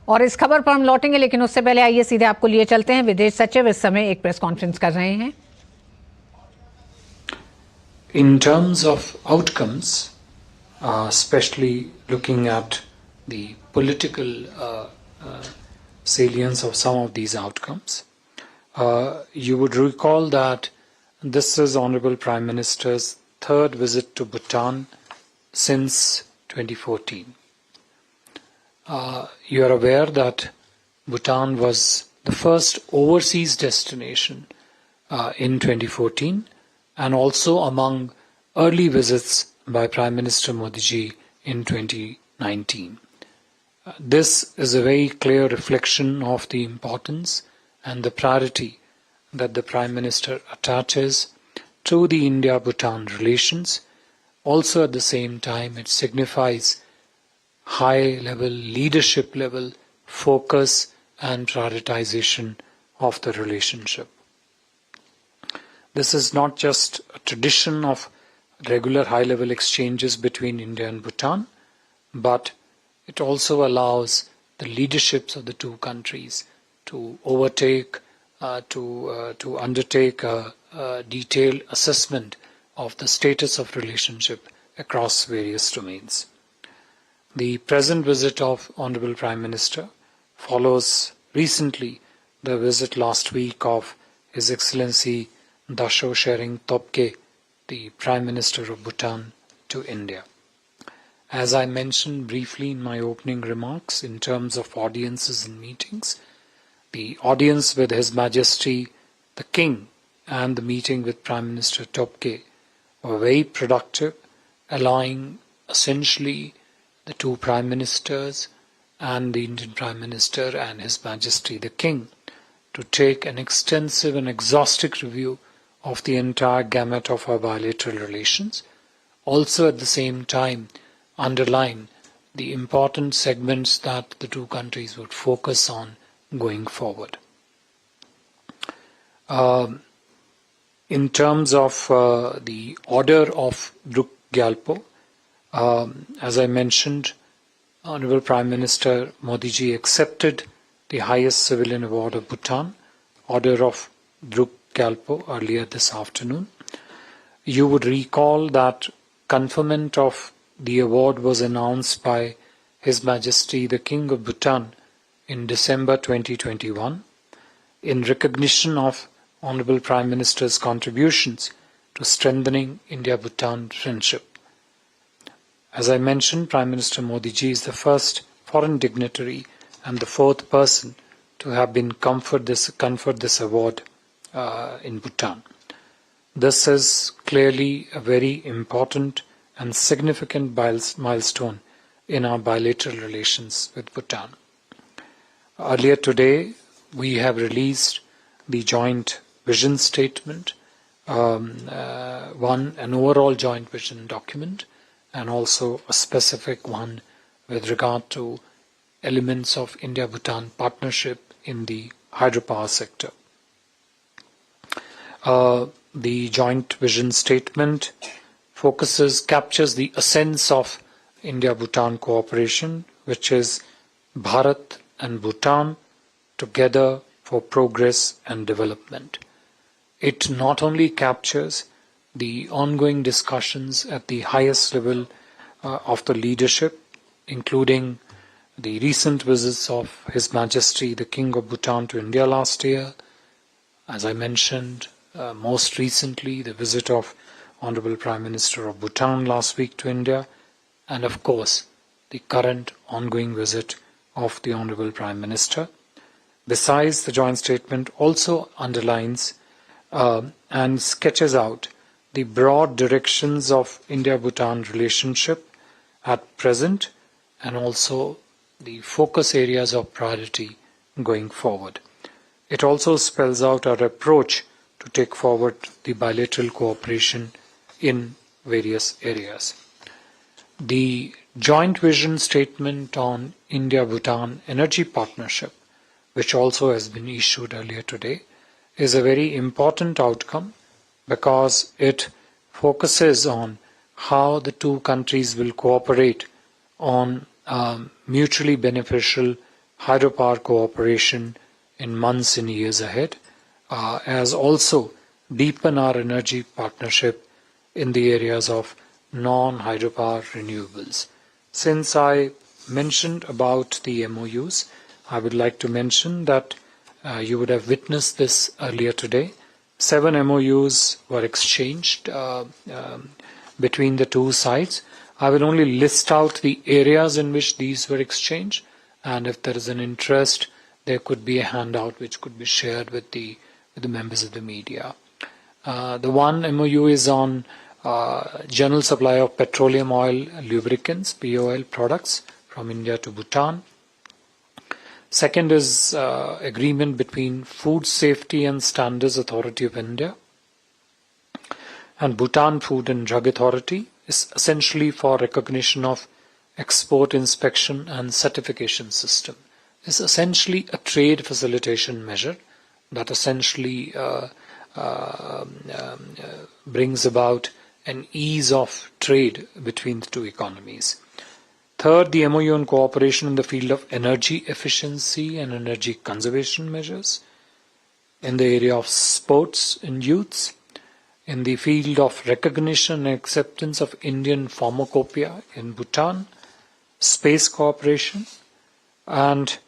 और इस खबर पर हम लौटेंगे, लेकिन उससे पहले आइए सीधे आपको लिए चलते हैं। विदेश सचिव इस समय एक प्रेस कॉन्फ्रेंस कर रहे हैं। In terms of outcomes, especially looking at the political salience of some of these outcomes, you would recall that this is Honorable Prime Minister's third visit to Bhutan since 2014. You are aware that Bhutan was the first overseas destination in 2014 and also among early visits by Prime Minister Modi ji in 2019. This is a very clear reflection of the importance and the priority that the Prime Minister attaches to the India-Bhutan relations. Also at the same time, it signifies high-level, leadership-level focus and prioritization of the relationship. This is not just a tradition of regular high-level exchanges between India and Bhutan, but it also allows the leaderships of the two countries to undertake a detailed assessment of the status of relationship across various domains. The present visit of Honorable Prime Minister follows recently the visit last week of His Excellency Dasho Shering Topke, the Prime Minister of Bhutan, to India. As I mentioned briefly in my opening remarks, in terms of audiences and meetings, the audience with His Majesty the King and the meeting with Prime Minister Topke were very productive, allowing essentially the two Prime Ministers and the Indian Prime Minister and His Majesty the King to take an extensive and exhaustive review of the entire gamut of our bilateral relations, also at the same time underline the important segments that the two countries would focus on going forward. In terms of the order of Druk Gyalpo, as I mentioned, Honorable Prime Minister Modi ji accepted the highest civilian award of Bhutan, Order of Druk Gyalpo, earlier this afternoon. You would recall that conferment of the award was announced by His Majesty the King of Bhutan in December 2021 in recognition of Honorable Prime Minister's contributions to strengthening India-Bhutan friendship. As I mentioned, Prime Minister Modi ji is the first foreign dignitary and the fourth person to have been conferred this award in Bhutan. This is clearly a very important and significant milestone in our bilateral relations with Bhutan. Earlier today, we have released the joint vision statement, an overall joint vision document, and also a specific one with regard to elements of India-Bhutan partnership in the hydropower sector. The joint vision statement captures the essence of India-Bhutan cooperation, which is Bharat and Bhutan together for progress and development. It not only captures the ongoing discussions at the highest level of the leadership, including the recent visits of His Majesty the King of Bhutan to India last year, as I mentioned, most recently the visit of Honorable Prime Minister of Bhutan last week to India, and of course the current ongoing visit of the Honorable Prime Minister. Besides, the joint statement also underlines and sketches out the broad directions of India-Bhutan relationship at present and also the focus areas of priority going forward. It also spells out our approach to take forward the bilateral cooperation in various areas. The joint vision statement on India-Bhutan energy partnership, which also has been issued earlier today, is a very important outcome because it focuses on how the two countries will cooperate on mutually beneficial hydropower cooperation in months and years ahead, as also deepen our energy partnership in the areas of non-hydropower renewables. Since I mentioned about the MoUs, I would like to mention that you would have witnessed this earlier today. 7 MoUs were exchanged between the two sides. I will only list out the areas in which these were exchanged, and if there is an interest, there could be a handout which could be shared with the members of the media. The one MoU is on general supply of petroleum oil lubricants, POL products from India to Bhutan. Second is agreement between Food Safety and Standards Authority of India and Bhutan Food and Drug Authority, is essentially for recognition of export inspection and certification system. It's essentially a trade facilitation measure that essentially brings about an ease of trade between the two economies. Third, the MoU on cooperation in the field of energy efficiency and energy conservation measures, in the area of sports and youths, in the field of recognition and acceptance of Indian pharmacopoeia in Bhutan, space cooperation, and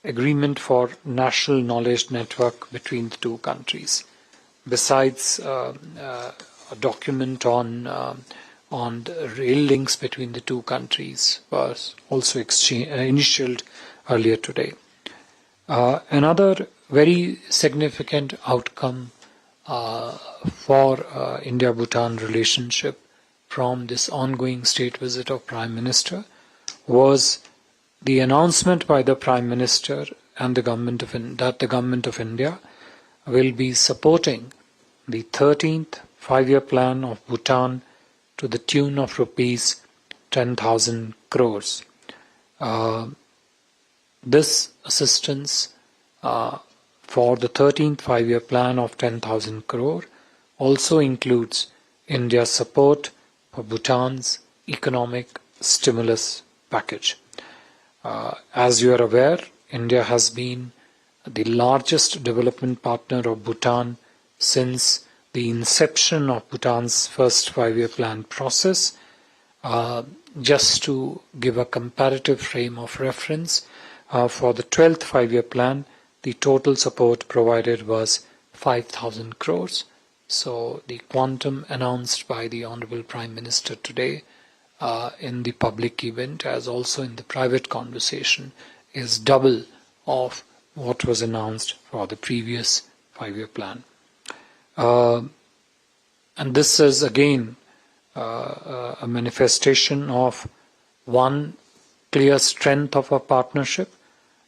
agreement for national knowledge network between the two countries. Besides, a document on the rail links between the two countries was also initialed earlier today. Another very significant outcome for India-Bhutan relationship from this ongoing state visit of Prime Minister was the announcement by the Prime Minister and the government that the Government of India will be supporting the 13th 5-year plan of Bhutan to the tune of rupees 10,000 crores. This assistance for the 13th 5-year plan of 10,000 crore also includes India's support for Bhutan's economic stimulus package. As you are aware, India has been the largest development partner of Bhutan since the inception of Bhutan's first 5-year plan process. Just to give a comparative frame of reference, for the 12th 5-year plan, the total support provided was 5,000 crores. So the quantum announced by the Honorable Prime Minister today in the public event as also in the private conversation is double of what was announced for the previous 5-year plan. And this is again a manifestation of one, clear strength of our partnership,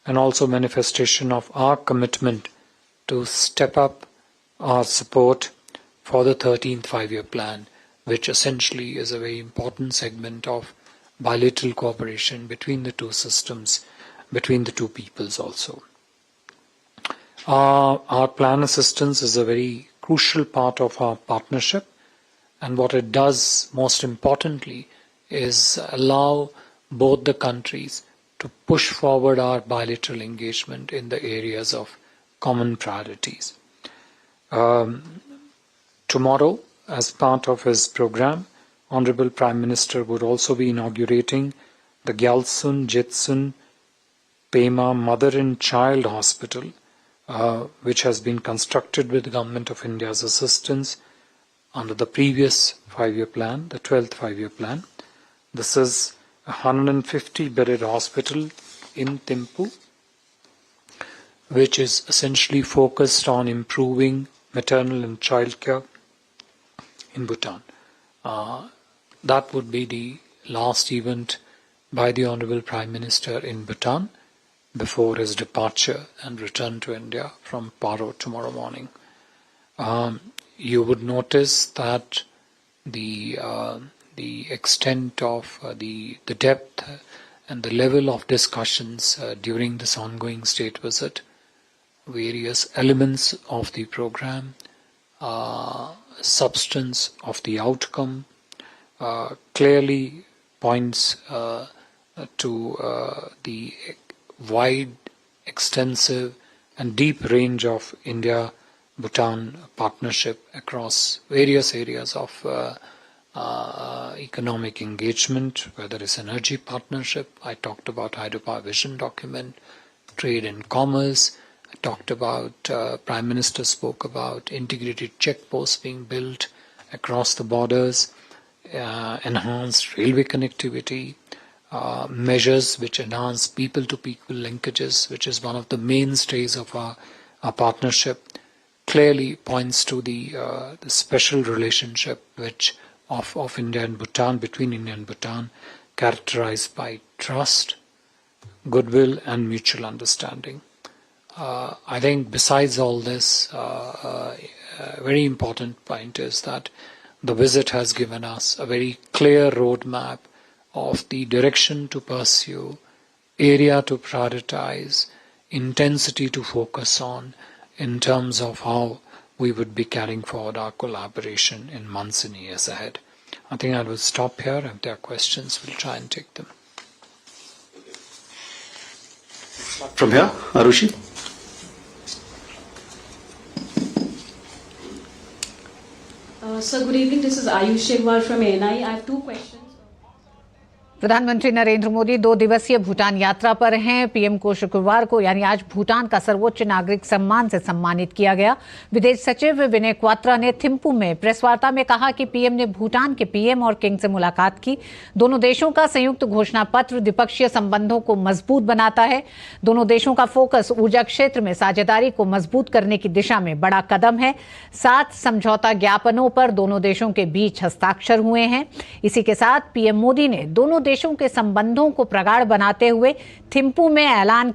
and also manifestation of our commitment to step up our support for the 13th 5-year plan, which essentially is a very important segment of bilateral cooperation between the two systems, between the two peoples also. Our plan assistance is a very crucial part of our partnership, and what it does most importantly is allow both the countries to push forward our bilateral engagement in the areas of common priorities. Tomorrow, as part of his program, Honorable Prime Minister would also be inaugurating the Gyalsun Jitsun Pema Mother and Child Hospital, which has been constructed with the Government of India's assistance under the previous 5-year plan, the 12th 5-year plan. This is a 150-bedded hospital in Thimphu, which is essentially focused on improving maternal and child care in Bhutan. That would be the last event by the Honorable Prime Minister in Bhutan before his departure and return to India from Paro tomorrow morning. You would notice that the extent of the depth and the level of discussions during this ongoing state visit, various elements of the program, substance of the outcome, clearly points to the wide, extensive and deep range of India-Bhutan partnership across various areas of economic engagement, whether it's energy partnership. I talked about hydropower vision document, trade and commerce. I talked about, Prime Minister spoke about integrated checkposts being built across the borders, enhanced railway connectivity, measures which enhance people-to-people linkages, which is one of the mainstays of our partnership, clearly points to the special relationship which of India and Bhutan, between India and Bhutan, characterized by trust, goodwill and mutual understanding. I think besides all this, a very important point is that the visit has given us a very clear roadmap of the direction to pursue, area to prioritize, intensity to focus on in terms of how we would be carrying forward our collaboration in months and years ahead. I think I will stop here. If there are questions, we'll try and take them. From here, Arushi. Sir, good evening. This is Ayush Shegwal from ANI. I have two questions. प्रधानमंत्री नरेंद्र मोदी 2 दिवसीय भूटान यात्रा पर हैं। PM को शुक्रवार को यानी आज भूटान का सर्वोच्च नागरिक सम्मान से सम्मानित किया गया। विदेश सचिव विनय क्वात्रा ने थिम्पू में प्रेस वार्ता में कहा कि पीएम ने भूटान के पीएम और किंग से मुलाकात की। दोनों देशों का संयुक्त घोषणा पत्र द्विपक्षीय संबंधों को मजबूत बनाता है। दोनों देशों का फोकस ऊर्जा क्षेत्र में साझेदारी को मजबूत करने की दिशा में बड़ा कदम है। 7 समझौता ज्ञापनों पर दोनों देशों के बीच हस्ताक्षर हुए हैं। इसी के साथ पीएम मोदी ने दोनों देशों के संबंधों को प्रगाढ़ बनाते हुए थिम्पू में ऐलान